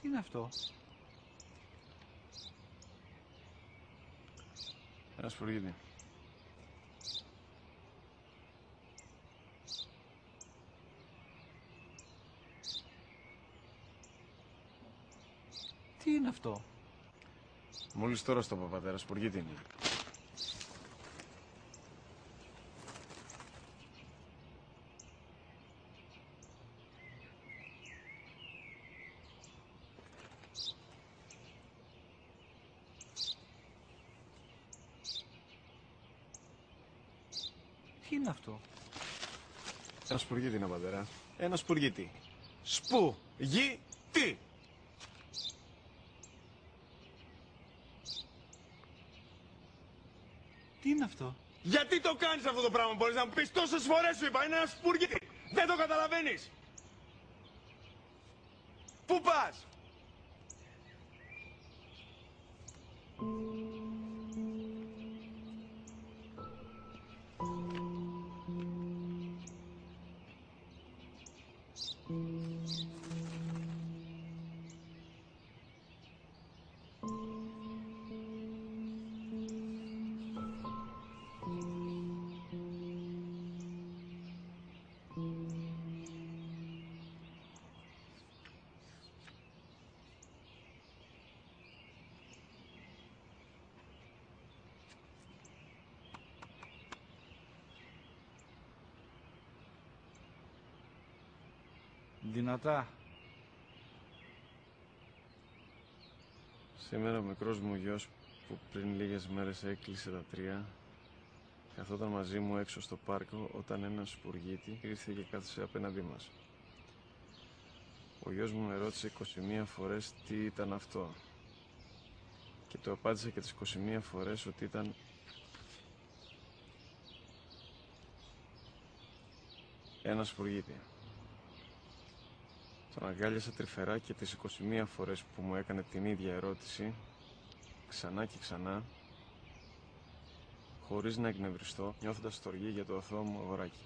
Τι είναι αυτό? Ένα σπουργίτη. Τι είναι αυτό? Μόλις τώρα στο πατέρα, σπουργίτη είναι. Τι είναι αυτό? Ένα σπουργίτη είναι, πατέρα. Ένα σπουργίτη. Σπου-γι-τι! Τι είναι αυτό? Γιατί το κάνεις αυτό το πράγμα, μπορείς να μου πεις? Τόσες φορές σου είπα, είναι ένα σπουργίτη. Δεν το καταλαβαίνεις. Πού πας? Δυνατά. Σήμερα ο μικρός μου γιος που πριν λίγες μέρες έκλεισε τα 3 καθόταν μαζί μου έξω στο πάρκο όταν ένα σπουργίτη ήρθε και κάθισε απέναντί μας. Ο γιος μου με ρώτησε 21 φορές τι ήταν αυτό και του απάντησα και τις 21 φορές ότι ήταν ένα σπουργίτη. Τον αγκάλιασα τρυφερά και τις 21 φορές που μου έκανε την ίδια ερώτηση, ξανά και ξανά, χωρίς να εκνευριστώ, νιώθοντας στοργή για το αθώο μου αγοράκι.